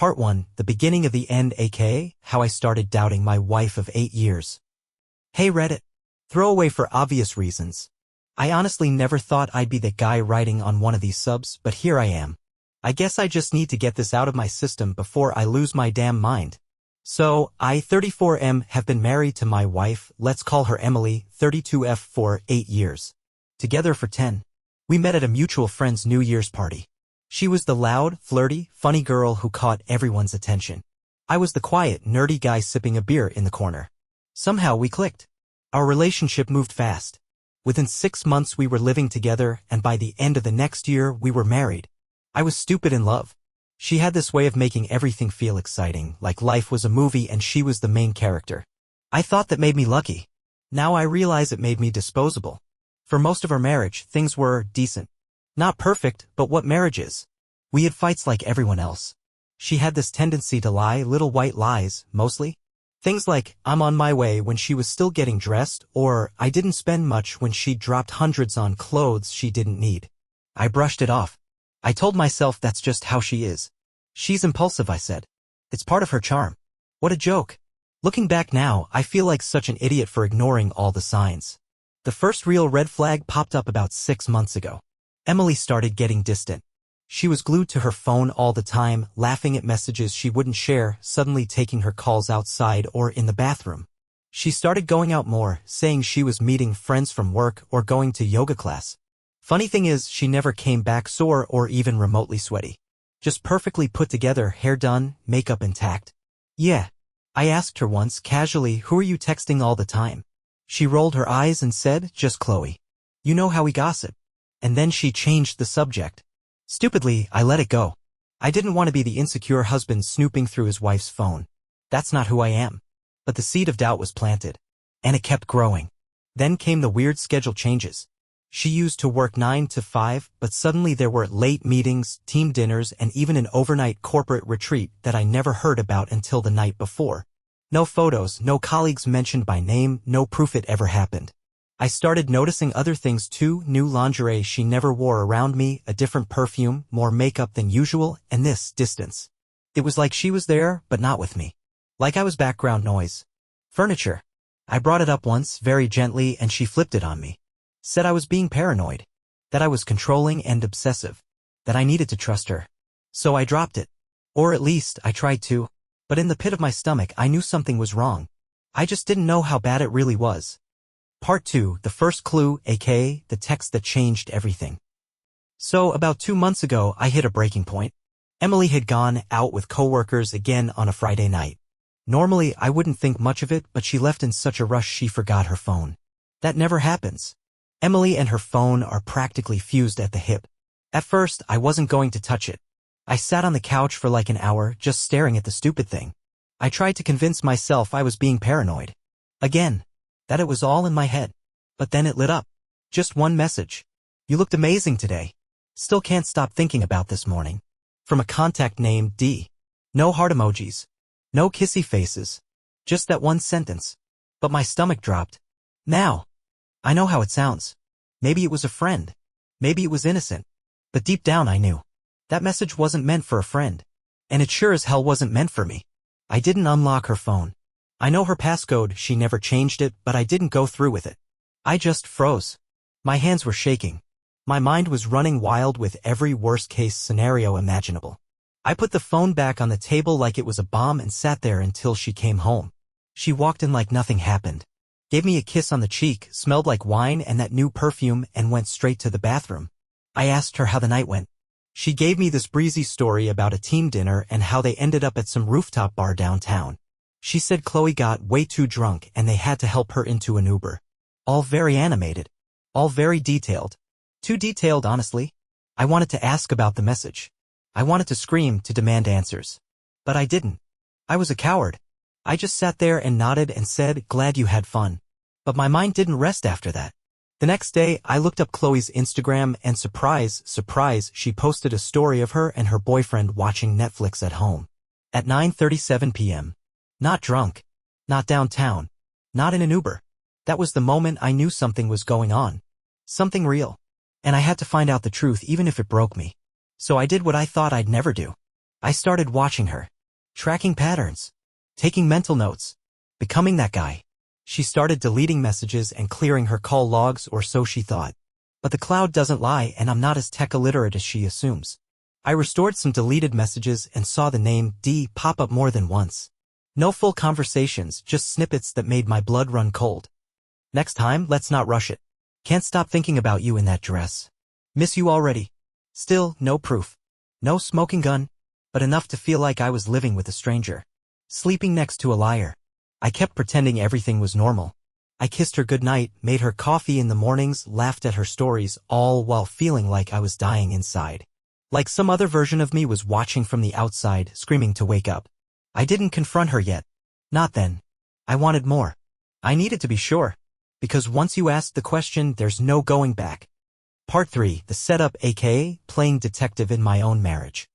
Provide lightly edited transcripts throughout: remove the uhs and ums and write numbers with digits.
Part 1, The Beginning of the End, aka How I Started Doubting My Wife of 8 Years. Hey Reddit. Throwaway for obvious reasons. I honestly never thought I'd be the guy writing on one of these subs, but here I am. I guess I just need to get this out of my system before I lose my damn mind. So, I, 34M, have been married to my wife, let's call her Emily, 32F, for 8 years. Together for 10. We met at a mutual friend's New Year's party. She was the loud, flirty, funny girl who caught everyone's attention. I was the quiet, nerdy guy sipping a beer in the corner. Somehow we clicked. Our relationship moved fast. Within 6 months we were living together, and by the end of the next year we were married. I was stupid in love. She had this way of making everything feel exciting, like life was a movie and she was the main character. I thought that made me lucky. Now I realize it made me disposable. For most of our marriage, things were decent. Not perfect, but what marriage is. We had fights like everyone else. She had this tendency to lie, little white lies, mostly. Things like, I'm on my way when she was still getting dressed, or I didn't spend much when she dropped hundreds on clothes she didn't need. I brushed it off. I told myself that's just how she is. She's impulsive, I said. It's part of her charm. What a joke. Looking back now, I feel like such an idiot for ignoring all the signs. The first real red flag popped up about 6 months ago. Emily started getting distant. She was glued to her phone all the time, laughing at messages she wouldn't share, suddenly taking her calls outside or in the bathroom. She started going out more, saying she was meeting friends from work or going to yoga class. Funny thing is, she never came back sore or even remotely sweaty. Just perfectly put together, hair done, makeup intact. Yeah. I asked her once, casually, who are you texting all the time? She rolled her eyes and said, just Chloe. You know how we gossip. And then she changed the subject. Stupidly, I let it go. I didn't want to be the insecure husband snooping through his wife's phone. That's not who I am. But the seed of doubt was planted. And it kept growing. Then came the weird schedule changes. She used to work 9 to 5, but suddenly there were late meetings, team dinners, and even an overnight corporate retreat that I never heard about until the night before. No photos, no colleagues mentioned by name, no proof it ever happened. I started noticing other things too, new lingerie she never wore around me, a different perfume, more makeup than usual, and this distance. It was like she was there, but not with me. Like I was background noise. Furniture. I brought it up once, very gently, and she flipped it on me. Said I was being paranoid. That I was controlling and obsessive. That I needed to trust her. So I dropped it. Or at least, I tried to. But in the pit of my stomach I knew something was wrong. I just didn't know how bad it really was. Part 2, The First Clue, aka the text that changed everything. So, about 2 months ago, I hit a breaking point. Emily had gone out with coworkers again on a Friday night. Normally, I wouldn't think much of it, but she left in such a rush she forgot her phone. That never happens. Emily and her phone are practically fused at the hip. At first, I wasn't going to touch it. I sat on the couch for like an hour, just staring at the stupid thing. I tried to convince myself I was being paranoid. Again. That it was all in my head. But then it lit up. Just one message. You looked amazing today. Still can't stop thinking about this morning. From a contact named D. No heart emojis. No kissy faces. Just that one sentence. But my stomach dropped. Now. I know how it sounds. Maybe it was a friend. Maybe it was innocent. But deep down I knew. That message wasn't meant for a friend. And it sure as hell wasn't meant for me. I didn't unlock her phone. I know her passcode, she never changed it, but I didn't go through with it. I just froze. My hands were shaking. My mind was running wild with every worst-case scenario imaginable. I put the phone back on the table like it was a bomb and sat there until she came home. She walked in like nothing happened. Gave me a kiss on the cheek, smelled like wine and that new perfume, and went straight to the bathroom. I asked her how the night went. She gave me this breezy story about a team dinner and how they ended up at some rooftop bar downtown. She said Chloe got way too drunk and they had to help her into an Uber. All very animated. All very detailed. Too detailed, honestly. I wanted to ask about the message. I wanted to scream, to demand answers. But I didn't. I was a coward. I just sat there and nodded and said, glad you had fun. But my mind didn't rest after that. The next day, I looked up Chloe's Instagram and surprise, she posted a story of her and her boyfriend watching Netflix at home. At 9:37 p.m. Not drunk. Not downtown. Not in an Uber. That was the moment I knew something was going on. Something real. And I had to find out the truth even if it broke me. So I did what I thought I'd never do. I started watching her, tracking patterns, taking mental notes, becoming that guy. She started deleting messages and clearing her call logs, or so she thought. But the cloud doesn't lie, and I'm not as tech illiterate as she assumes. I restored some deleted messages and saw the name D pop up more than once. No full conversations, just snippets that made my blood run cold. Next time, let's not rush it. Can't stop thinking about you in that dress. Miss you already. Still, no proof. No smoking gun, but enough to feel like I was living with a stranger. Sleeping next to a liar. I kept pretending everything was normal. I kissed her goodnight, made her coffee in the mornings, laughed at her stories, all while feeling like I was dying inside. Like some other version of me was watching from the outside, screaming to wake up. I didn't confront her yet. Not then. I wanted more. I needed to be sure. Because once you ask the question, there's no going back. Part 3, the setup, aka playing detective in my own marriage.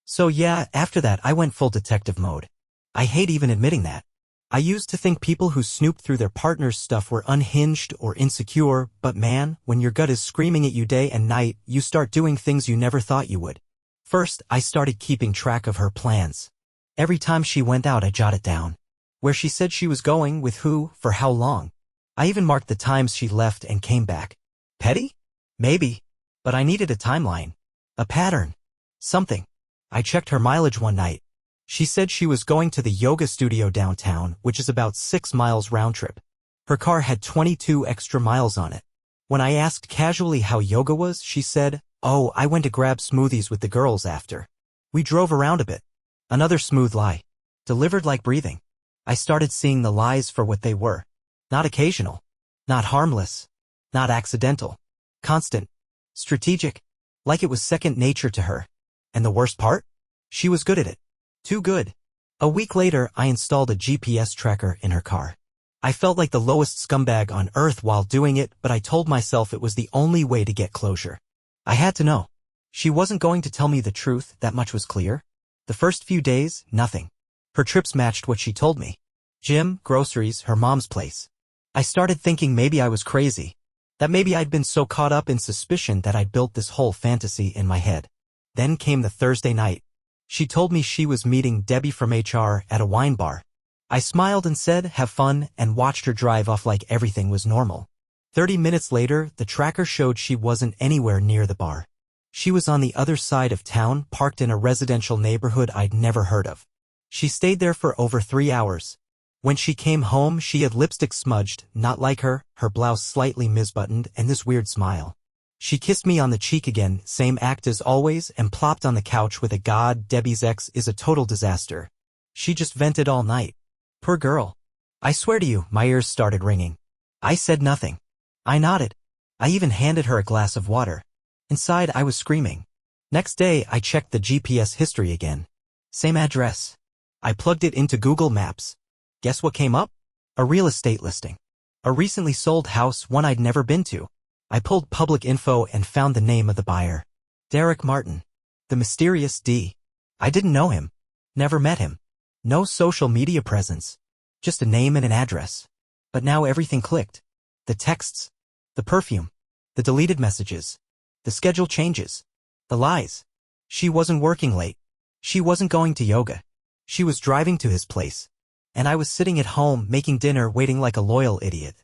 So yeah, after that I went full detective mode. I hate even admitting that. I used to think people who snooped through their partner's stuff were unhinged or insecure, but man, when your gut is screaming at you day and night, you start doing things you never thought you would. First, I started keeping track of her plans. Every time she went out, I jotted down where she said she was going, with who, for how long. I even marked the times she left and came back. Petty? Maybe. But I needed a timeline. A pattern. Something. I checked her mileage one night. She said she was going to the yoga studio downtown, which is about 6 miles round trip. Her car had 22 extra miles on it. When I asked casually how yoga was, she said, "Oh, I went to grab smoothies with the girls after. We drove around a bit." Another smooth lie. Delivered like breathing. I started seeing the lies for what they were. Not occasional. Not harmless. Not accidental. Constant. Strategic. Like it was second nature to her. And the worst part? She was good at it. Too good. A week later, I installed a GPS tracker in her car. I felt like the lowest scumbag on earth while doing it, but I told myself it was the only way to get closure. I had to know. She wasn't going to tell me the truth, that much was clear. The first few days, nothing. Her trips matched what she told me. Gym, groceries, her mom's place. I started thinking maybe I was crazy. That maybe I'd been so caught up in suspicion that I'd built this whole fantasy in my head. Then came the Thursday night. She told me she was meeting Debbie from HR at a wine bar. I smiled and said, "Have fun," and watched her drive off like everything was normal. 30 minutes later, the tracker showed she wasn't anywhere near the bar. She was on the other side of town, parked in a residential neighborhood I'd never heard of. She stayed there for over 3 hours. When she came home, she had lipstick smudged, not like her blouse slightly misbuttoned, and this weird smile. She kissed me on the cheek again, same act as always, and plopped on the couch with a "God, Debbie's ex is a total disaster. She just vented all night. Poor girl. I swear to you, my ears started ringing. I said nothing. I nodded. I even handed her a glass of water. Inside, I was screaming. Next day, I checked the GPS history again. Same address. I plugged it into Google Maps. Guess what came up? A real estate listing. A recently sold house, one I'd never been to. I pulled public info and found the name of the buyer. Derek Martin. The mysterious D. I didn't know him. Never met him. No social media presence. Just a name and an address. But now everything clicked. The texts. The perfume. The deleted messages. The schedule changes. The lies. She wasn't working late. She wasn't going to yoga. She was driving to his place. And I was sitting at home making dinner, waiting like a loyal idiot.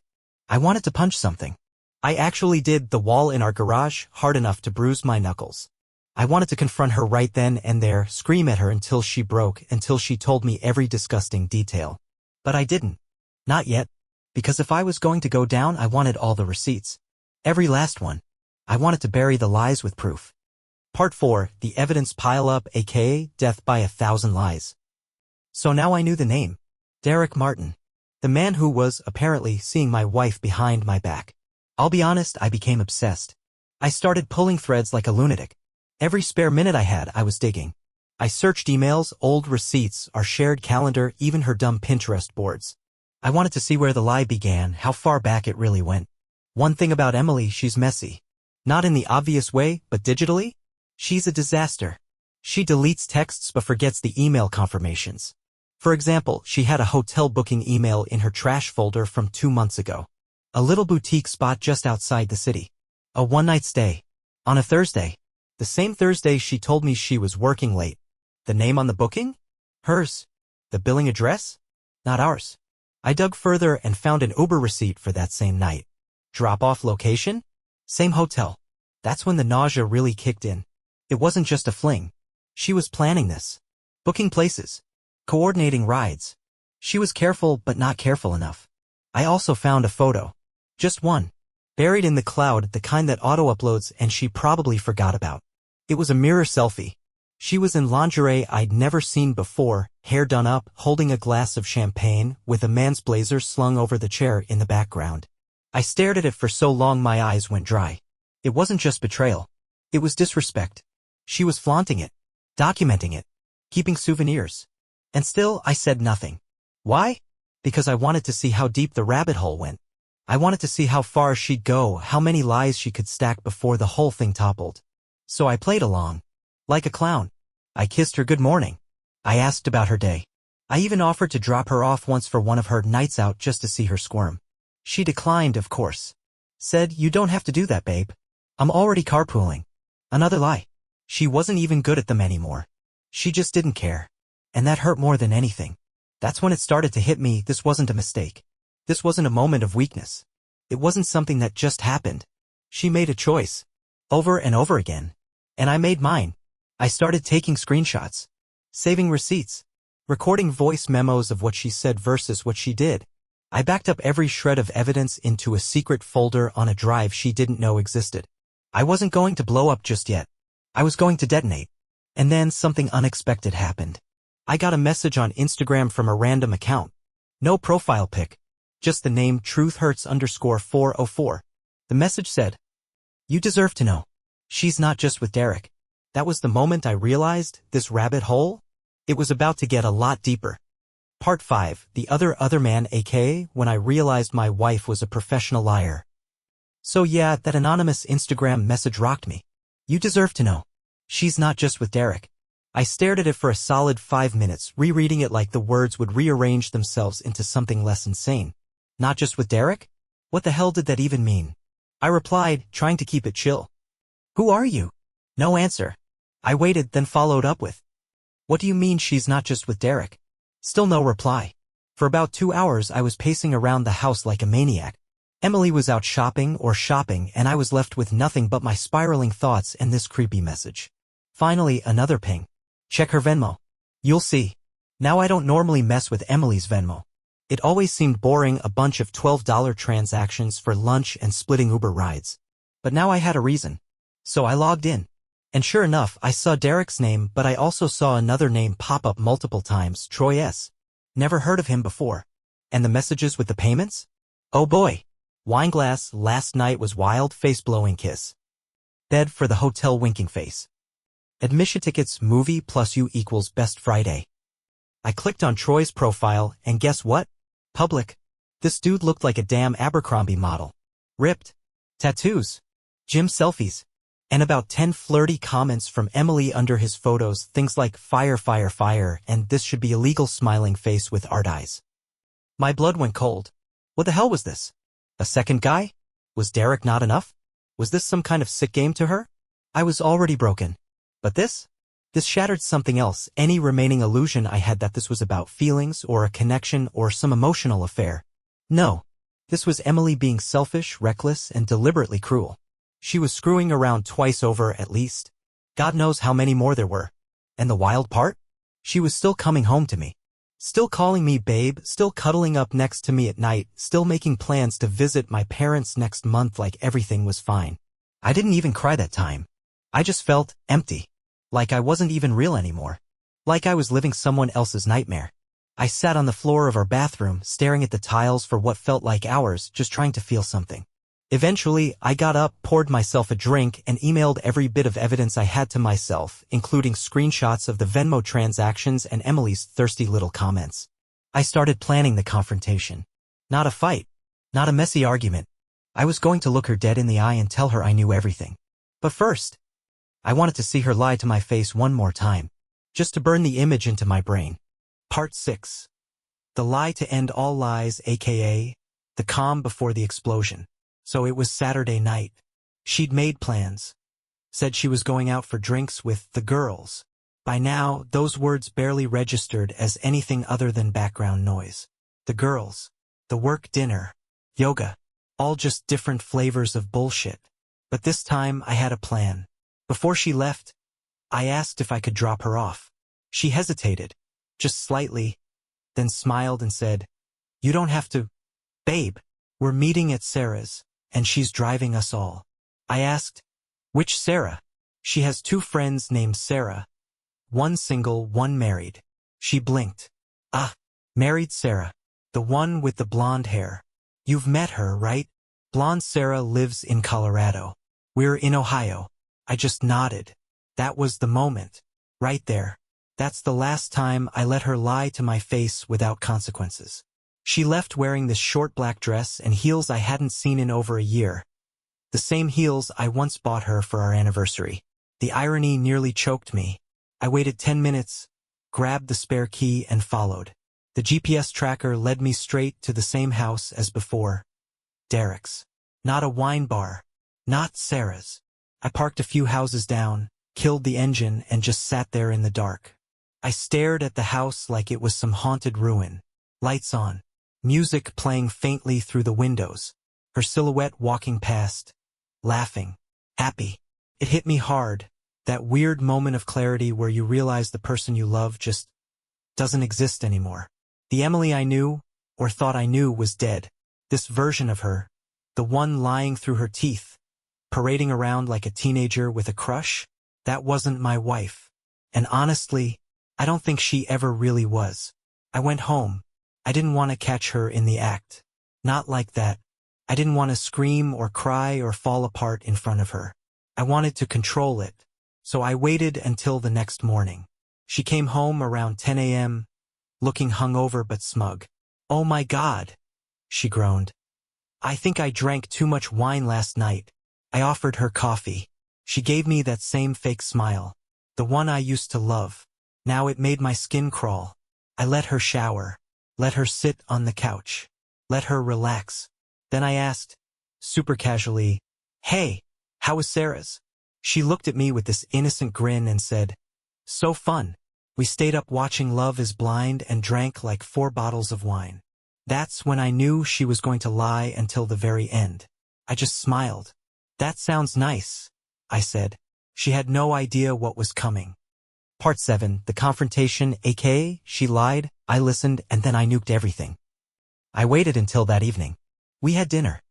I wanted to punch something. I actually did. The wall in our garage, hard enough to bruise my knuckles. I wanted to confront her right then and there, scream at her until she broke, until she told me every disgusting detail. But I didn't. Not yet. Because if I was going to go down, I wanted all the receipts. Every last one. I wanted to bury the lies with proof. Part 4, the evidence pile up, aka death by 1,000 lies. So now I knew the name. Derek Martin. The man who was, apparently, seeing my wife behind my back. I'll be honest, I became obsessed. I started pulling threads like a lunatic. Every spare minute I had, I was digging. I searched emails, old receipts, our shared calendar, even her dumb Pinterest boards. I wanted to see where the lie began, how far back it really went. One thing about Emily, she's messy. Not in the obvious way, but digitally? She's a disaster. She deletes texts but forgets the email confirmations. For example, she had a hotel booking email in her trash folder from 2 months ago. A little boutique spot just outside the city. A one-night stay. On a Thursday. The same Thursday she told me she was working late. The name on the booking? Hers. The billing address? Not ours. I dug further and found an Uber receipt for that same night. Drop-off location? Same hotel. That's when the nausea really kicked in. It wasn't just a fling. She was planning this. Booking places. Coordinating rides. She was careful but not careful enough. I also found a photo. Just one. Buried in the cloud, the kind that auto-uploads and she probably forgot about. It was a mirror selfie. She was in lingerie I'd never seen before, hair done up, holding a glass of champagne, with a man's blazer slung over the chair in the background. I stared at it for so long my eyes went dry. It wasn't just betrayal. It was disrespect. She was flaunting it, documenting it, keeping souvenirs. And still, I said nothing. Why? Because I wanted to see how deep the rabbit hole went. I wanted to see how far she'd go, how many lies she could stack before the whole thing toppled. So I played along. Like a clown. I kissed her good morning. I asked about her day. I even offered to drop her off once for one of her nights out just to see her squirm. She declined, of course. Said, "You don't have to do that, babe. I'm already carpooling." Another lie. She wasn't even good at them anymore. She just didn't care. And that hurt more than anything. That's when it started to hit me, this wasn't a mistake. This wasn't a moment of weakness. It wasn't something that just happened. She made a choice. Over and over again. And I made mine. I started taking screenshots. Saving receipts. Recording voice memos of what she said versus what she did. I backed up every shred of evidence into a secret folder on a drive she didn't know existed. I wasn't going to blow up just yet. I was going to detonate. And then something unexpected happened. I got a message on Instagram from a random account. No profile pic. Just the name truthhurts_404. The message said, "You deserve to know. She's not just with Derek." That was the moment I realized this rabbit hole? It was about to get a lot deeper. Part 5, the other man, aka when I realized my wife was a professional liar. So yeah, that anonymous Instagram message rocked me. You deserve to know. She's not just with Derek. I stared at it for a solid 5 minutes, rereading it like the words would rearrange themselves into something less insane. Not just with Derek? What the hell did that even mean? I replied, trying to keep it chill. Who are you? No answer. I waited, then followed up with, what do you mean she's not just with Derek? Still no reply. For about 2 hours I was pacing around the house like a maniac. Emily was out shopping and I was left with nothing but my spiraling thoughts and this creepy message. Finally, another ping. Check her Venmo. You'll see. Now I don't normally mess with Emily's Venmo. It always seemed boring, a bunch of $12 transactions for lunch and splitting Uber rides. But now I had a reason. So I logged in. And sure enough, I saw Derek's name, but I also saw another name pop up multiple times, Troy S. Never heard of him before. And the messages with the payments? Oh boy. Wineglass, last night was wild, face-blowing kiss. Bed for the hotel, winking face. Admission tickets, movie plus you equals best Friday. I clicked on Troy's profile, and guess what? Public. This dude looked like a damn Abercrombie model. Ripped. Tattoos. Gym selfies. And about 10 flirty comments from Emily under his photos, things like fire, fire, fire, and this should be illegal, smiling face with art eyes. My blood went cold. What the hell was this? A second guy? Was Derek not enough? Was this some kind of sick game to her? I was already broken. But this? This shattered something else, any remaining illusion I had that this was about feelings or a connection or some emotional affair. No. This was Emily being selfish, reckless, and deliberately cruel. She was screwing around twice over at least. God knows how many more there were. And the wild part? She was still coming home to me. Still calling me babe, still cuddling up next to me at night, still making plans to visit my parents next month like everything was fine. I didn't even cry that time. I just felt empty. Like I wasn't even real anymore. Like I was living someone else's nightmare. I sat on the floor of our bathroom, staring at the tiles for what felt like hours, just trying to feel something. Eventually, I got up, poured myself a drink, and emailed every bit of evidence I had to myself, including screenshots of the Venmo transactions and Emily's thirsty little comments. I started planning the confrontation. Not a fight. Not a messy argument. I was going to look her dead in the eye and tell her I knew everything. But first, I wanted to see her lie to my face one more time. Just to burn the image into my brain. Part 6. The lie to end all lies, aka the calm before the explosion. So it was Saturday night. She'd made plans. Said she was going out for drinks with the girls. By now, those words barely registered as anything other than background noise. The girls, the work dinner, yoga, all just different flavors of bullshit. But this time I had a plan. Before she left, I asked if I could drop her off. She hesitated, just slightly, then smiled and said, "You don't have to, babe. We're meeting at Sarah's, and she's driving us all." I asked, "Which Sarah?" "She has two friends named Sarah. One single, one married." She blinked. "Ah, married Sarah. The one with the blonde hair. You've met her, right?" "Blonde Sarah lives in Colorado. We're in Ohio." I just nodded. That was the moment. Right there. That's the last time I let her lie to my face without consequences. She left wearing this short black dress and heels I hadn't seen in over a year. The same heels I once bought her for our anniversary. The irony nearly choked me. I waited 10 minutes, grabbed the spare key and followed. The GPS tracker led me straight to the same house as before. Derek's. Not a wine bar. Not Sarah's. I parked a few houses down, killed the engine, and just sat there in the dark. I stared at the house like it was some haunted ruin. Lights on. Music playing faintly through the windows. Her silhouette walking past. Laughing. Happy. It hit me hard. That weird moment of clarity where you realize the person you love just doesn't exist anymore. The Emily I knew, or thought I knew, was dead. This version of her, the one lying through her teeth, parading around like a teenager with a crush, that wasn't my wife. And honestly, I don't think she ever really was. I went home. I didn't want to catch her in the act. Not like that. I didn't want to scream or cry or fall apart in front of her. I wanted to control it. So I waited until the next morning. She came home around 10 a.m., looking hungover but smug. "Oh my God," she groaned. "I think I drank too much wine last night." I offered her coffee. She gave me that same fake smile, the one I used to love. Now it made my skin crawl. I let her shower, let her sit on the couch, let her relax. Then I asked, super casually, "Hey, how was Sarah's?" She looked at me with this innocent grin and said, "So fun. We stayed up watching Love is Blind and drank like 4 bottles of wine." That's when I knew she was going to lie until the very end. I just smiled. "That sounds nice," I said. She had no idea what was coming. Part 7, the confrontation, aka, she lied, I listened, and then I nuked everything. I waited until that evening. We had dinner.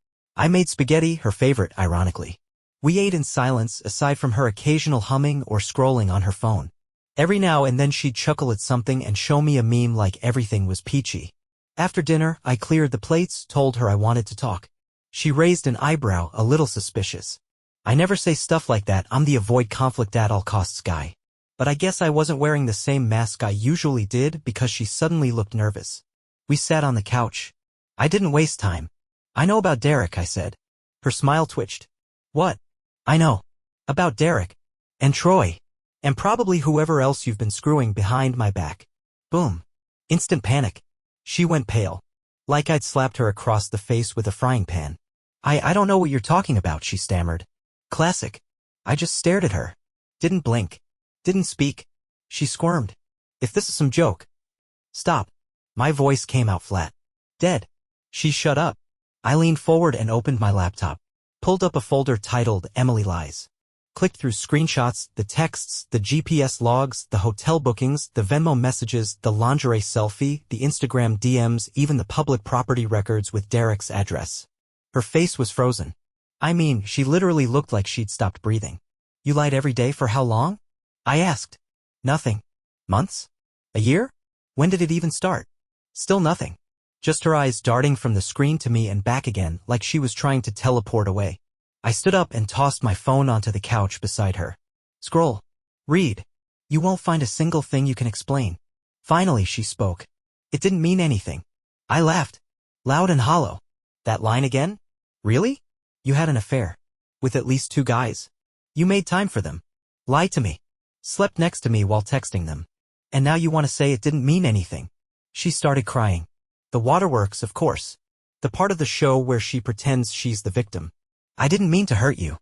I made spaghetti, her favorite, ironically. We ate in silence, aside from her occasional humming or scrolling on her phone. Every now and then she'd chuckle at something and show me a meme like everything was peachy. After dinner, I cleared the plates, told her I wanted to talk. She raised an eyebrow, a little suspicious. I never say stuff like that. I'm the avoid conflict at all costs guy. But I guess I wasn't wearing the same mask I usually did because she suddenly looked nervous. We sat on the couch. I didn't waste time. "I know about Derek," I said. Her smile twitched. "What?" "I know. About Derek. And Troy. And probably whoever else you've been screwing behind my back." Boom. Instant panic. She went pale. Like I'd slapped her across the face with a frying pan. I don't know what you're talking about," she stammered. Classic. I just stared at her. Didn't blink. Didn't speak. She squirmed. "If this is some joke." "Stop." My voice came out flat. "Dead." She shut up. I leaned forward and opened my laptop. Pulled up a folder titled Emily Lies. Clicked through screenshots, the texts, the GPS logs, the hotel bookings, the Venmo messages, the lingerie selfie, the Instagram DMs, even the public property records with Derek's address. Her face was frozen. I mean, she literally looked like she'd stopped breathing. "You lied every day for how long?" I asked. "Nothing. Months? A year? When did it even start?" Still nothing. Just her eyes darting from the screen to me and back again like she was trying to teleport away. I stood up and tossed my phone onto the couch beside her. "Scroll. Read. You won't find a single thing you can explain." Finally she spoke. "It didn't mean anything." I laughed. Loud and hollow. "That line again? Really? You had an affair. With at least 2 guys. You made time for them. Lied to me. Slept next to me while texting them. And now you want to say it didn't mean anything." She started crying. The waterworks, of course. The part of the show where she pretends she's the victim. "I didn't mean to hurt you."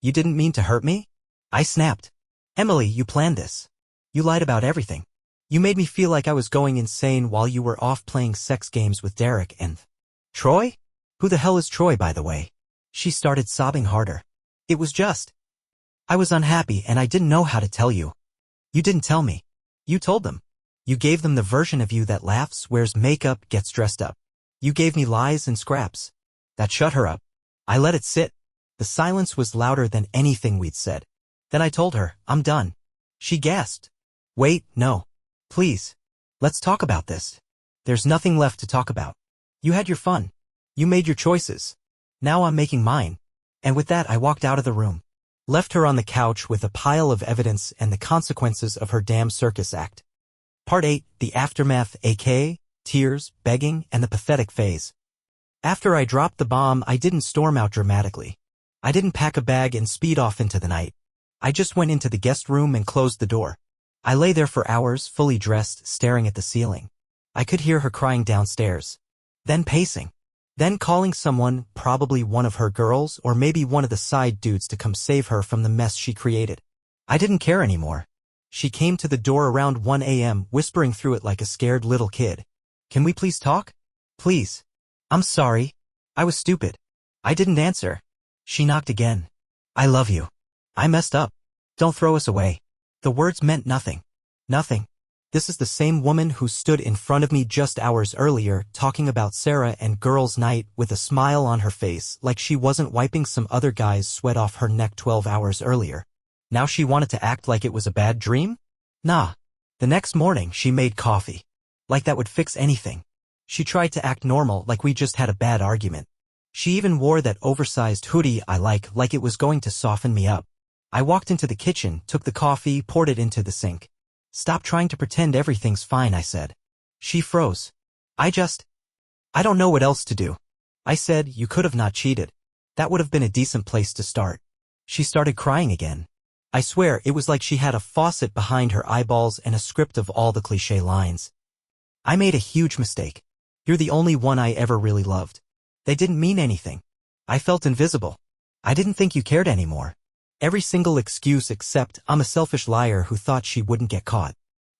"You didn't mean to hurt me?" I snapped. "Emily, you planned this. You lied about everything. You made me feel like I was going insane while you were off playing sex games with Derek and Troy? Who the hell is Troy, by the way? She started sobbing harder. It was just. I was unhappy and I didn't know how to tell you. You didn't tell me. You told them. You gave them the version of you that laughs, wears makeup, gets dressed up. You gave me lies and scraps. That shut her up. I let it sit. The silence was louder than anything we'd said. Then I told her, I'm done. She gasped. Wait, no. Please. Let's talk about this. There's nothing left to talk about. You had your fun. You made your choices. Now I'm making mine. And with that I walked out of the room. Left her on the couch with a pile of evidence and the consequences of her damn circus act. Part 8, the aftermath, aka tears, begging, and the pathetic phase. After I dropped the bomb, I didn't storm out dramatically. I didn't pack a bag and speed off into the night. I just went into the guest room and closed the door. I lay there for hours, fully dressed, staring at the ceiling. I could hear her crying downstairs. Then pacing. Then calling someone, probably one of her girls or maybe one of the side dudes, to come save her from the mess she created. I didn't care anymore. She came to the door around 1 a.m., whispering through it like a scared little kid. Can we please talk? Please. I'm sorry. I was stupid. I didn't answer. She knocked again. I love you. I messed up. Don't throw us away. The words meant nothing. Nothing. This is the same woman who stood in front of me just hours earlier talking about Sarah and girls' night with a smile on her face like she wasn't wiping some other guy's sweat off her neck 12 hours earlier. Now she wanted to act like it was a bad dream? Nah. The next morning she made coffee. Like that would fix anything. She tried to act normal like we just had a bad argument. She even wore that oversized hoodie I like it was going to soften me up. I walked into the kitchen, took the coffee, poured it into the sink. Stop trying to pretend everything's fine, I said. She froze. I don't know what else to do. I said, you could have not cheated. That would have been a decent place to start. She started crying again. I swear it was like she had a faucet behind her eyeballs and a script of all the cliché lines. I made a huge mistake. You're the only one I ever really loved. They didn't mean anything. I felt invisible. I didn't think you cared anymore. Every single excuse except I'm a selfish liar who thought she wouldn't get caught.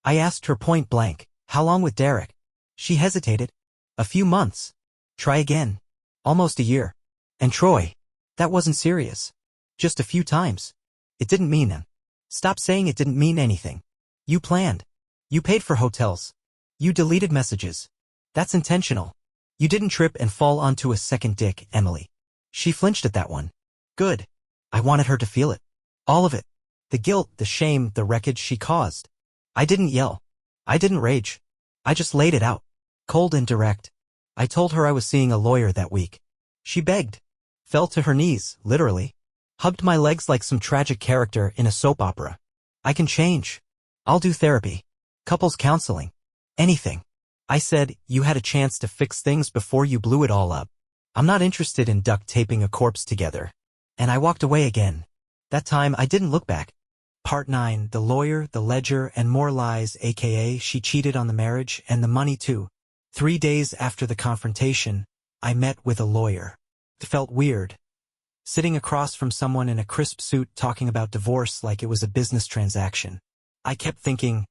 I asked her point blank, how long with Derek? She hesitated. A few months. Try again. Almost a year. And Troy? That wasn't serious. Just a few times. It didn't mean them. Stop saying it didn't mean anything. You planned. You paid for hotels. You deleted messages. That's intentional. You didn't trip and fall onto a second dick, Emily. She flinched at that one. Good. I wanted her to feel it. All of it. The guilt, the shame, the wreckage she caused. I didn't yell. I didn't rage. I just laid it out. Cold and direct. I told her I was seeing a lawyer that week. She begged. Fell to her knees, literally. Hugged my legs like some tragic character in a soap opera. I can change. I'll do therapy. Couples counseling. Anything. I said, you had a chance to fix things before you blew it all up. I'm not interested in duct taping a corpse together. And I walked away again. That time I didn't look back. Part 9, the lawyer, the ledger, and more lies, aka she cheated on the marriage and the money too. 3 days after the confrontation, I met with a lawyer. It felt weird. Sitting across from someone in a crisp suit talking about divorce like it was a business transaction. I kept thinking,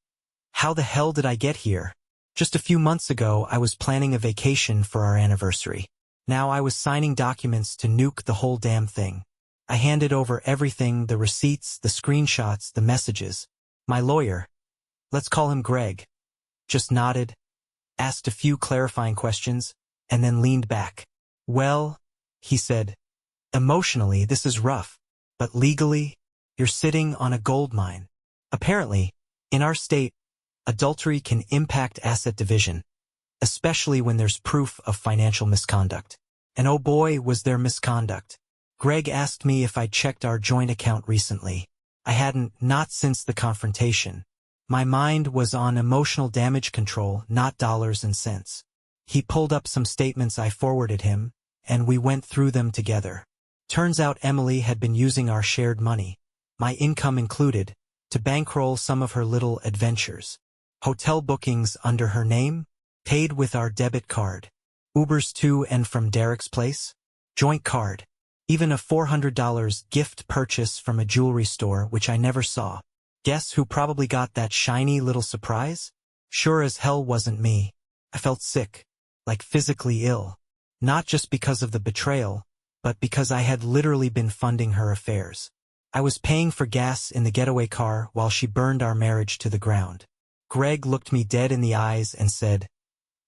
how the hell did I get here? Just a few months ago I was planning a vacation for our anniversary. Now I was signing documents to nuke the whole damn thing. I handed over everything, the receipts, the screenshots, the messages. My lawyer, let's call him Greg, just nodded, asked a few clarifying questions, and then leaned back. Well, he said, emotionally this is rough, but legally, you're sitting on a gold mine. Apparently, in our state, adultery can impact asset division, especially when there's proof of financial misconduct. And oh boy, was there misconduct. Greg asked me if I'd checked our joint account recently. I hadn't, not since the confrontation. My mind was on emotional damage control, not dollars and cents. He pulled up some statements I forwarded him, and we went through them together. Turns out Emily had been using our shared money, my income included, to bankroll some of her little adventures. Hotel bookings under her name, paid with our debit card. Ubers to and from Derek's place, joint card. Even a $400 gift purchase from a jewelry store which I never saw. Guess who probably got that shiny little surprise? Sure as hell wasn't me. I felt sick, like physically ill. Not just because of the betrayal, but because I had literally been funding her affairs. I was paying for gas in the getaway car while she burned our marriage to the ground. Greg looked me dead in the eyes and said,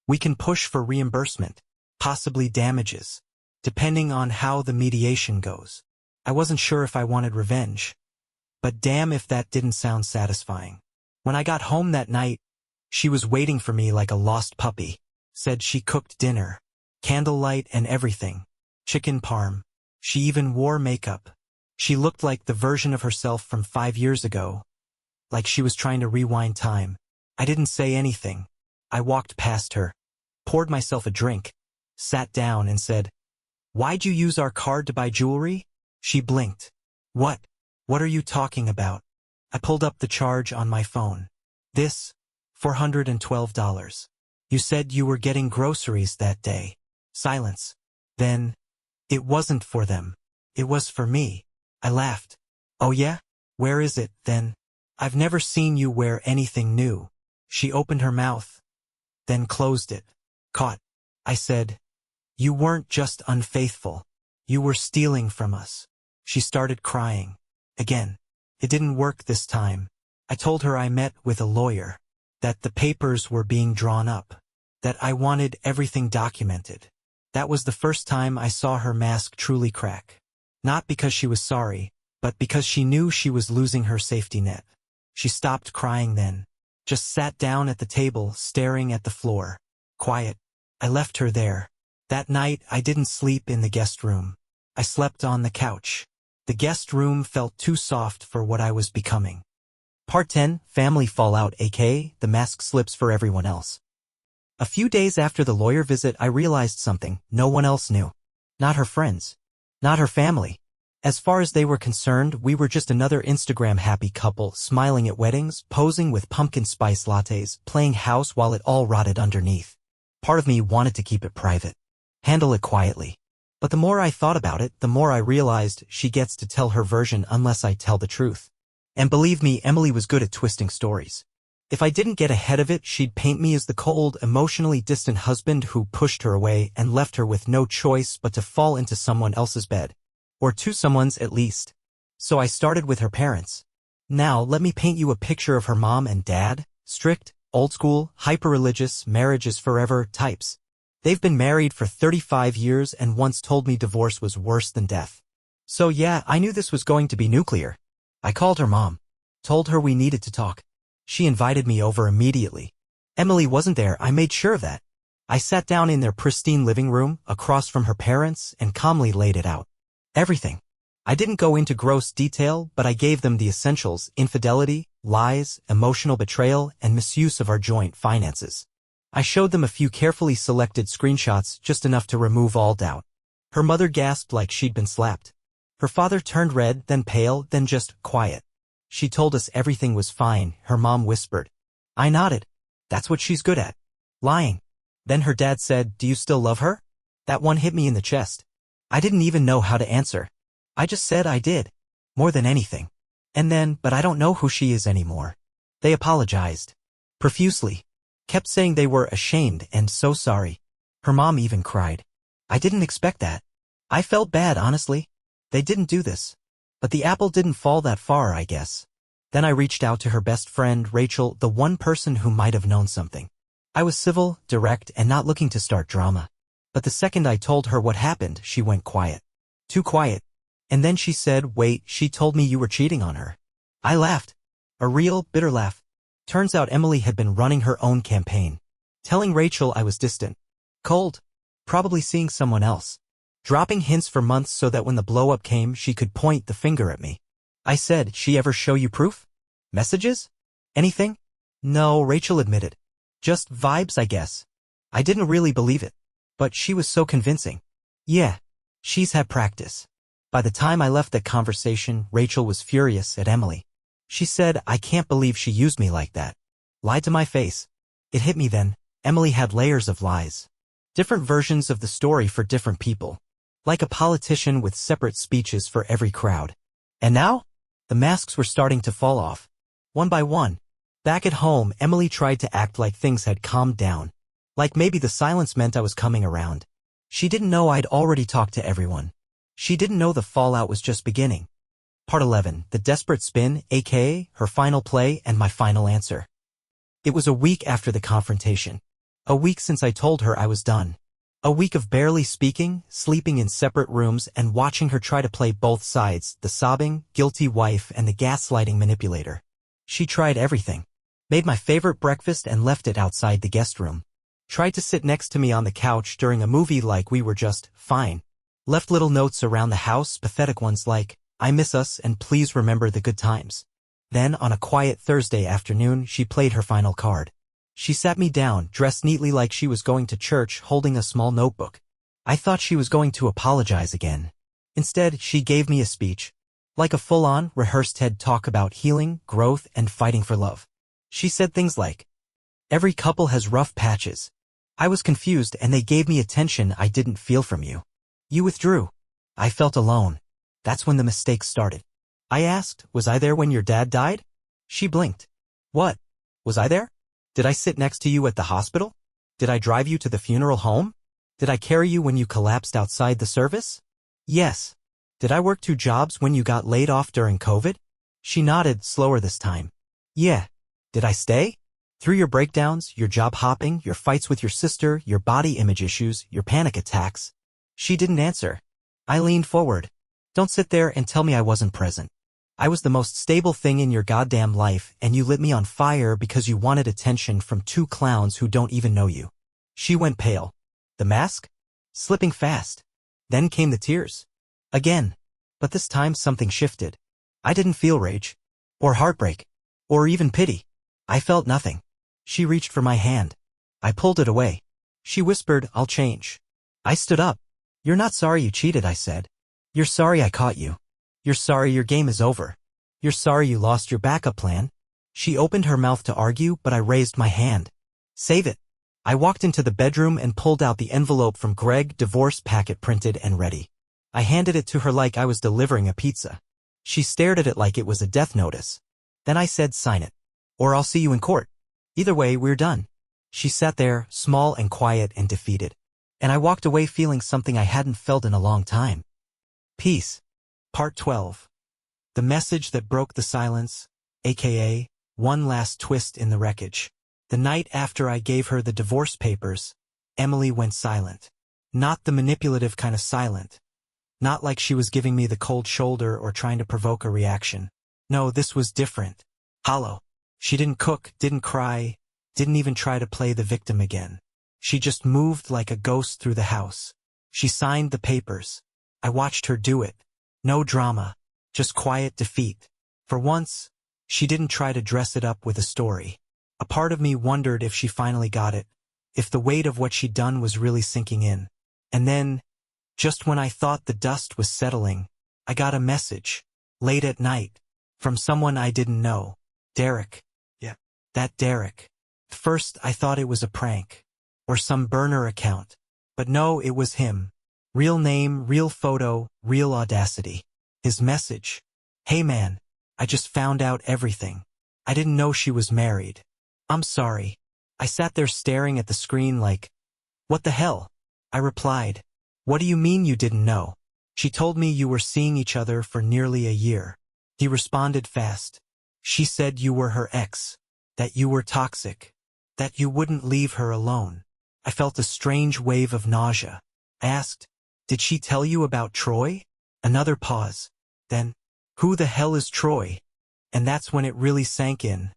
"We can push for reimbursement, possibly damages, depending on how the mediation goes." I wasn't sure if I wanted revenge, but damn if that didn't sound satisfying. When I got home that night, she was waiting for me like a lost puppy. Said she cooked dinner, candlelight and everything, chicken parm. She even wore makeup. She looked like the version of herself from 5 years ago, like she was trying to rewind time. I didn't say anything. I walked past her, poured myself a drink, sat down and said, "Why'd you use our card to buy jewelry?" She blinked. What are you talking about?" I pulled up the charge on my phone. This, $412. You said you were getting groceries that day. Silence. Then, "It wasn't for them. It was for me." I laughed. "Oh yeah? Where is it, then?" "I've never seen you wear anything new." She opened her mouth, then closed it. "Caught." I said, "You weren't just unfaithful. You were stealing from us." She started crying. Again. It didn't work this time. I told her I met with a lawyer, that the papers were being drawn up, that I wanted everything documented. That was the first time I saw her mask truly crack. Not because she was sorry, but because she knew she was losing her safety net. She stopped crying then, just sat down at the table staring at the floor. Quiet. I left her there. That night I didn't sleep in the guest room. I slept on the couch. The guest room felt too soft for what I was becoming. Part 10, Family Fallout, aka the mask slips for everyone else. A few days after the lawyer visit I realized something no one else knew. Not her friends. Not her family. As far as they were concerned, we were just another Instagram-happy couple, smiling at weddings, posing with pumpkin spice lattes, playing house while it all rotted underneath. Part of me wanted to keep it private. Handle it quietly. But the more I thought about it, the more I realized she gets to tell her version unless I tell the truth. And believe me, Emily was good at twisting stories. If I didn't get ahead of it, she'd paint me as the cold, emotionally distant husband who pushed her away and left her with no choice but to fall into someone else's bed. Or to someone's at least. So I started with her parents. Now let me paint you a picture of her mom and dad, strict, old school, hyper-religious, marriage is forever types. They've been married for 35 years and once told me divorce was worse than death. So yeah, I knew this was going to be nuclear. I called her mom. Told her we needed to talk. She invited me over immediately. Emily wasn't there, I made sure of that. I sat down in their pristine living room, across from her parents, and calmly laid it out. Everything. I didn't go into gross detail, but I gave them the essentials: infidelity, lies, emotional betrayal, and misuse of our joint finances. I showed them a few carefully selected screenshots, just enough to remove all doubt. Her mother gasped like she'd been slapped. Her father turned red, then pale, then just quiet. She told us everything was fine, her mom whispered. I nodded. That's what she's good at. Lying. Then her dad said, "Do you still love her?" That one hit me in the chest. I didn't even know how to answer. I just said I did. More than anything. And then, "But I don't know who she is anymore." They apologized. Profusely. Kept saying they were ashamed and so sorry. Her mom even cried. I didn't expect that. I felt bad, honestly. They didn't do this. But the apple didn't fall that far, I guess. Then I reached out to her best friend, Rachel, the one person who might have known something. I was civil, direct, and not looking to start drama. But the second I told her what happened, she went quiet. Too quiet. And then she said, "Wait, she told me you were cheating on her." I laughed. A real, bitter laugh. Turns out Emily had been running her own campaign. Telling Rachel I was distant. Cold. Probably seeing someone else. Dropping hints for months so that when the blow-up came, she could point the finger at me. I said, "She ever show you proof? Messages? Anything?" No, Rachel admitted. Just vibes, I guess. I didn't really believe it. But she was so convincing. Yeah, she's had practice. By the time I left that conversation, Rachel was furious at Emily. She said, "I can't believe she used me like that." Lied to my face. It hit me then. Emily had layers of lies. Different versions of the story for different people. Like a politician with separate speeches for every crowd. And now? The masks were starting to fall off. one by one. Back at home, Emily tried to act like things had calmed down. Like maybe the silence meant I was coming around. She didn't know I'd already talked to everyone. She didn't know the fallout was just beginning. Part 11, The Desperate Spin, aka her final play and my final answer. It was a week after the confrontation. A week since I told her I was done. A week of barely speaking, sleeping in separate rooms, and watching her try to play both sides, the sobbing, guilty wife and the gaslighting manipulator. She tried everything. Made my favorite breakfast and left it outside the guest room. Tried to sit next to me on the couch during a movie like we were just fine. Left little notes around the house, pathetic ones like, I miss us and please remember the good times. Then, on a quiet Thursday afternoon, she played her final card. She sat me down, dressed neatly like she was going to church, holding a small notebook. I thought she was going to apologize again. Instead, she gave me a speech. Like a full-on, rehearsed TED talk about healing, growth, and fighting for love. She said things like, every couple has rough patches. I was confused and they gave me attention I didn't feel from you. You withdrew. I felt alone. That's when the mistakes started. I asked, was I there when your dad died? She blinked. What? Was I there? Did I sit next to you at the hospital? Did I drive you to the funeral home? Did I carry you when you collapsed outside the service? Yes. Did I work 2 jobs when you got laid off during COVID? She nodded, slower this time. Yeah. Did I stay? Through your breakdowns, your job hopping, your fights with your sister, your body image issues, your panic attacks. She didn't answer. I leaned forward. Don't sit there and tell me I wasn't present. I was the most stable thing in your goddamn life, and you lit me on fire because you wanted attention from 2 clowns who don't even know you. She went pale. The mask? Slipping fast. Then came the tears. Again. But this time something shifted. I didn't feel rage. Or heartbreak. Or even pity. I felt nothing. She reached for my hand. I pulled it away. She whispered, I'll change. I stood up. You're not sorry you cheated, I said. You're sorry I caught you. You're sorry your game is over. You're sorry you lost your backup plan. She opened her mouth to argue, but I raised my hand. Save it. I walked into the bedroom and pulled out the envelope from Greg, divorce packet printed and ready. I handed it to her like I was delivering a pizza. She stared at it like it was a death notice. Then I said, sign it. Or I'll see you in court. Either way, we're done. She sat there, small and quiet and defeated. And I walked away feeling something I hadn't felt in a long time. Peace. Part 12. The message that broke the silence, aka, one last twist in the wreckage. The night after I gave her the divorce papers, Emily went silent. Not the manipulative kind of silent. Not like she was giving me the cold shoulder or trying to provoke a reaction. No, this was different. Hollow. She didn't cook, didn't cry, didn't even try to play the victim again. She just moved like a ghost through the house. She signed the papers. I watched her do it. No drama, just quiet defeat. For once, she didn't try to dress it up with a story. A part of me wondered if she finally got it, if the weight of what she'd done was really sinking in. And then, just when I thought the dust was settling, I got a message, late at night, from someone I didn't know. Derek. Yeah, that Derek. At first, I thought it was a prank, or some burner account. But no, it was him. Real name, real photo, real audacity. His message. Hey man, I just found out everything. I didn't know she was married. I'm sorry. I sat there staring at the screen like, what the hell? I replied, what do you mean you didn't know? She told me you were seeing each other for nearly a year. He responded fast. She said you were her ex, that you were toxic, that you wouldn't leave her alone. I felt a strange wave of nausea. I asked, did she tell you about Troy? Another pause. Then, who the hell is Troy? And that's when it really sank in.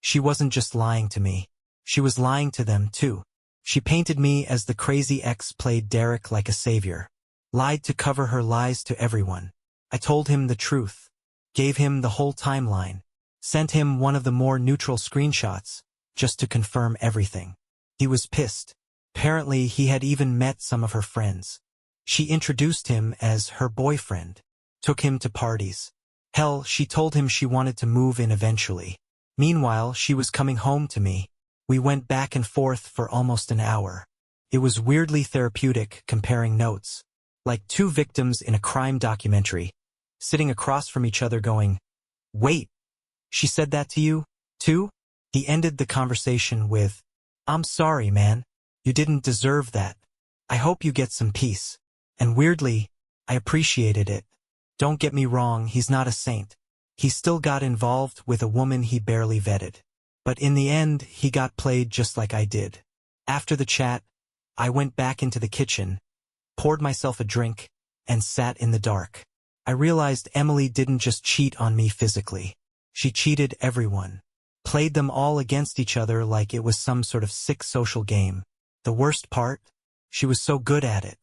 She wasn't just lying to me. She was lying to them too. She painted me as the crazy ex, played Derek like a savior. Lied to cover her lies to everyone. I told him the truth. Gave him the whole timeline. Sent him one of the more neutral screenshots, just to confirm everything. He was pissed. Apparently, he had even met some of her friends. She introduced him as her boyfriend. Took him to parties. Hell, she told him she wanted to move in eventually. Meanwhile, she was coming home to me. We went back and forth for almost an hour. It was weirdly therapeutic, comparing notes. Like 2 victims in a crime documentary, sitting across from each other going, wait, She said that to you, too? He ended the conversation with, I'm sorry, man. You didn't deserve that. I hope you get some peace. And weirdly, I appreciated it. Don't get me wrong, he's not a saint. He still got involved with a woman he barely vetted. But in the end, he got played just like I did. After the chat, I went back into the kitchen, poured myself a drink, and sat in the dark. I realized Emily didn't just cheat on me physically. She cheated everyone. Played them all against each other like it was some sort of sick social game. The worst part? She was so good at it.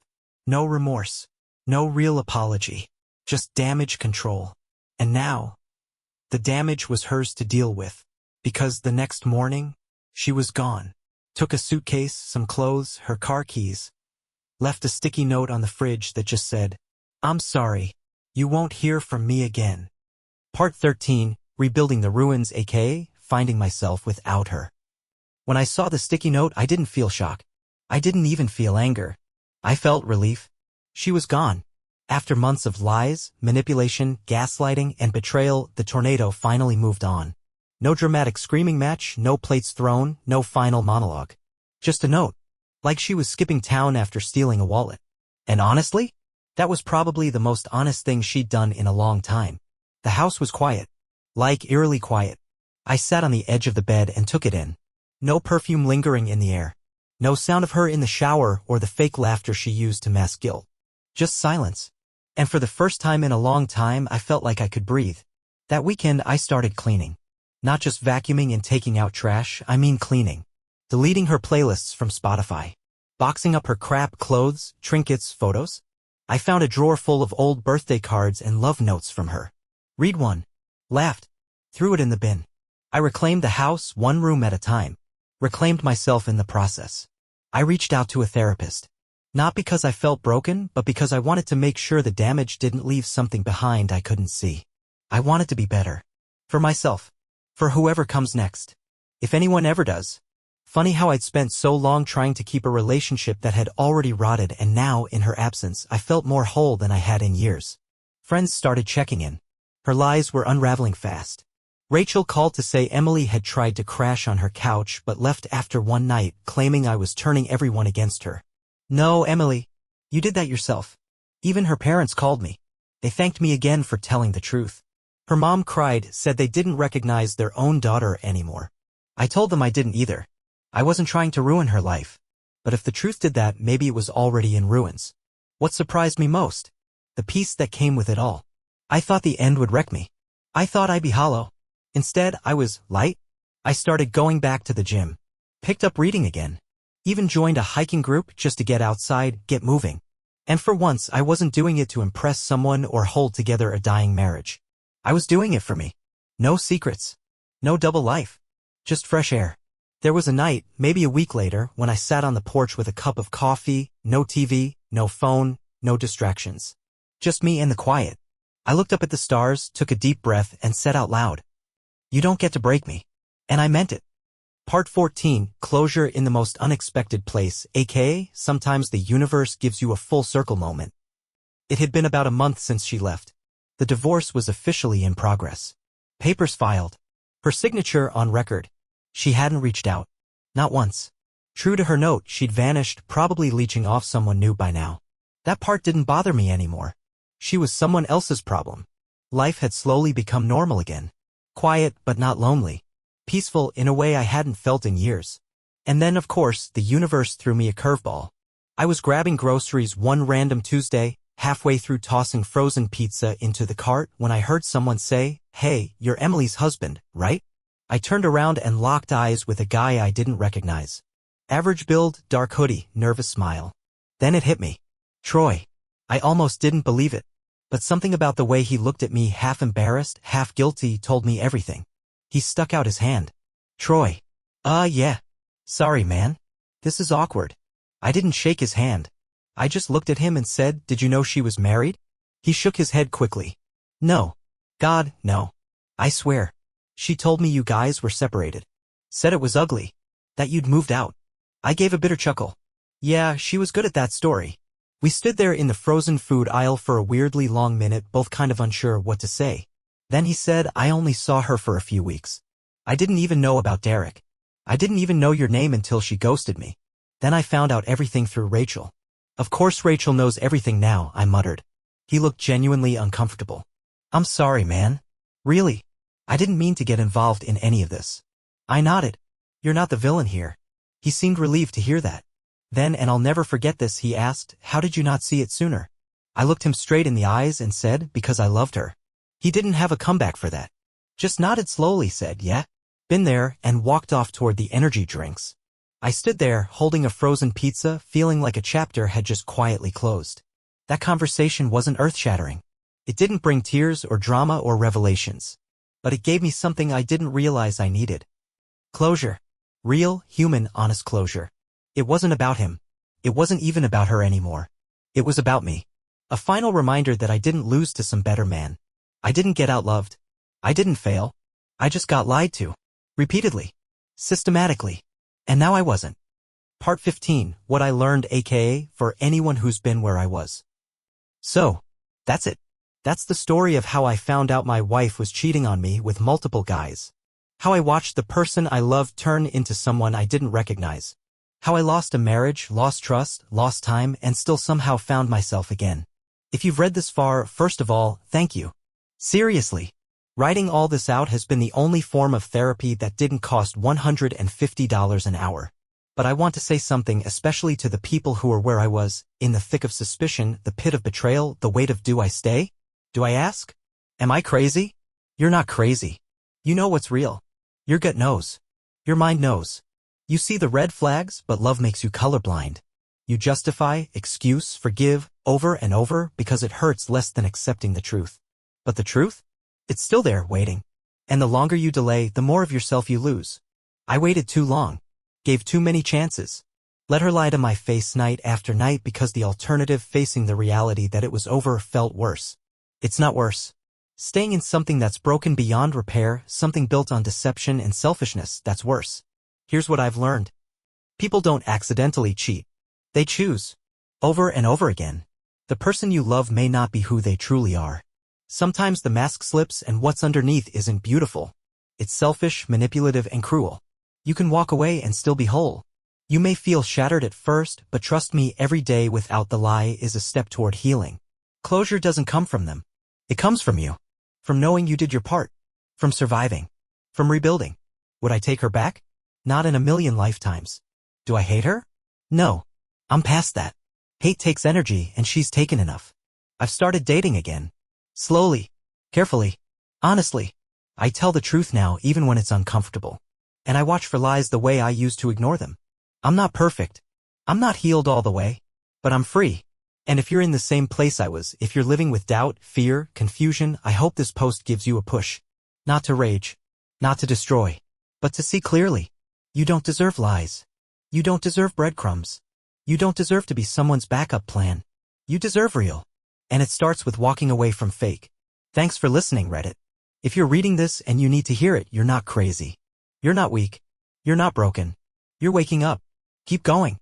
No remorse. No real apology. Just damage control. And now, the damage was hers to deal with. Because the next morning, she was gone. Took a suitcase, some clothes, her car keys. Left a sticky note on the fridge that just said, I'm sorry. You won't hear from me again. Part 13, Rebuilding the Ruins, aka Finding Myself Without Her. When I saw the sticky note, I didn't feel shock. I didn't even feel anger. I felt relief. She was gone. After months of lies, manipulation, gaslighting, and betrayal, the tornado finally moved on. No dramatic screaming match, no plates thrown, no final monologue. Just a note. Like she was skipping town after stealing a wallet. And honestly, that was probably the most honest thing she'd done in a long time. The house was quiet. Like eerily quiet. I sat on the edge of the bed and took it in. No perfume lingering in the air. No sound of her in the shower or the fake laughter she used to mask guilt. Just silence. And for the first time in a long time, I felt like I could breathe. That weekend, I started cleaning. Not just vacuuming and taking out trash, I mean cleaning. Deleting her playlists from Spotify. Boxing up her crap clothes, trinkets, photos. I found a drawer full of old birthday cards and love notes from her. Read one. Laughed. Threw it in the bin. I reclaimed the house one room at a time. Reclaimed myself in the process. I reached out to a therapist. Not because I felt broken, but because I wanted to make sure the damage didn't leave something behind I couldn't see. I wanted to be better. For myself. For whoever comes next. If anyone ever does. Funny how I'd spent so long trying to keep a relationship that had already rotted, and now, in her absence, I felt more whole than I had in years. Friends started checking in. Her lies were unraveling fast. Rachel called to say Emily had tried to crash on her couch but left after one night, claiming I was turning everyone against her. No, Emily. You did that yourself. Even her parents called me. They thanked me again for telling the truth. Her mom cried, said they didn't recognize their own daughter anymore. I told them I didn't either. I wasn't trying to ruin her life. But if the truth did that, maybe it was already in ruins. What surprised me most? The peace that came with it all. I thought the end would wreck me. I thought I'd be hollow. Instead, I was light. I started going back to the gym. Picked up reading again. Even joined a hiking group just to get outside, get moving. And for once, I wasn't doing it to impress someone or hold together a dying marriage. I was doing it for me. No secrets. No double life. Just fresh air. There was a night, maybe a week later, when I sat on the porch with a cup of coffee, no TV, no phone, no distractions. Just me and the quiet. I looked up at the stars, took a deep breath, and said out loud, "You don't get to break me." And I meant it. Part 14, Closure in the Most Unexpected Place, aka sometimes the universe gives you a full circle moment. It had been about a month since she left. The divorce was officially in progress. Papers filed. Her signature on record. She hadn't reached out. Not once. True to her note, she'd vanished, probably leeching off someone new by now. That part didn't bother me anymore. She was someone else's problem. Life had slowly become normal again. Quiet, but not lonely. Peaceful in a way I hadn't felt in years. And then, of course, the universe threw me a curveball. I was grabbing groceries one random Tuesday, halfway through tossing frozen pizza into the cart, when I heard someone say, "Hey, you're Emily's husband, right?" I turned around and locked eyes with a guy I didn't recognize. Average build, dark hoodie, nervous smile. Then it hit me. Troy. I almost didn't believe it. But something about the way he looked at me, half embarrassed, half guilty, told me everything. He stuck out his hand. "Troy." Yeah. "Sorry, man. This is awkward." I didn't shake his hand. I just looked at him and said, "Did you know she was married?" He shook his head quickly. "No. God, no. I swear. She told me you guys were separated. Said it was ugly. That you'd moved out." I gave a bitter chuckle. Yeah, she was good at that story. We stood there in the frozen food aisle for a weirdly long minute, both kind of unsure what to say. Then he said, I only saw her for a few weeks. I didn't even know about Derek. I didn't even know your name until she ghosted me. Then I found out everything through Rachel. Of course Rachel knows everything now, I muttered. He looked genuinely uncomfortable. I'm sorry, man. Really? I didn't mean to get involved in any of this. I nodded. You're not the villain here. He seemed relieved to hear that. Then, and I'll never forget this, he asked, how did you not see it sooner? I looked him straight in the eyes and said, because I loved her. He didn't have a comeback for that. Just nodded slowly, said, yeah. Been there, and walked off toward the energy drinks. I stood there, holding a frozen pizza, feeling like a chapter had just quietly closed. That conversation wasn't earth-shattering. It didn't bring tears or drama or revelations. But it gave me something I didn't realize I needed. Closure. Real, human, honest closure. It wasn't about him. It wasn't even about her anymore. It was about me. A final reminder that I didn't lose to some better man. I didn't get outloved. I didn't fail. I just got lied to. Repeatedly. Systematically. And now I wasn't. Part 15, what I learned, aka, for anyone who's been where I was. So, that's it. That's the story of how I found out my wife was cheating on me with multiple guys. How I watched the person I loved turn into someone I didn't recognize. How I lost a marriage, lost trust, lost time, and still somehow found myself again. If you've read this far, first of all, thank you. Seriously. Writing all this out has been the only form of therapy that didn't cost $150 an hour. But I want to say something especially to the people who are where I was, in the thick of suspicion, the pit of betrayal, the weight of do I stay? Do I ask? Am I crazy? You're not crazy. You know what's real. Your gut knows. Your mind knows. You see the red flags, but love makes you colorblind. You justify, excuse, forgive, over and over because it hurts less than accepting the truth. But the truth? It's still there, waiting. And the longer you delay, the more of yourself you lose. I waited too long. Gave too many chances. Let her lie to my face night after night because the alternative, facing the reality that it was over, felt worse. It's not worse. Staying in something that's broken beyond repair, something built on deception and selfishness, that's worse. Here's what I've learned. People don't accidentally cheat. They choose. Over and over again. The person you love may not be who they truly are. Sometimes the mask slips and what's underneath isn't beautiful. It's selfish, manipulative, and cruel. You can walk away and still be whole. You may feel shattered at first, but trust me, every day without the lie is a step toward healing. Closure doesn't come from them. It comes from you. From knowing you did your part. From surviving. From rebuilding. Would I take her back? Not in a million lifetimes. Do I hate her? No. I'm past that. Hate takes energy and she's taken enough. I've started dating again. Slowly. Carefully. Honestly. I tell the truth now even when it's uncomfortable. And I watch for lies the way I used to ignore them. I'm not perfect. I'm not healed all the way. But I'm free. And if you're in the same place I was, if you're living with doubt, fear, confusion, I hope this post gives you a push. Not to rage. Not to destroy. But to see clearly. You don't deserve lies. You don't deserve breadcrumbs. You don't deserve to be someone's backup plan. You deserve real. And it starts with walking away from fake. Thanks for listening, Reddit. If you're reading this and you need to hear it, you're not crazy. You're not weak. You're not broken. You're waking up. Keep going.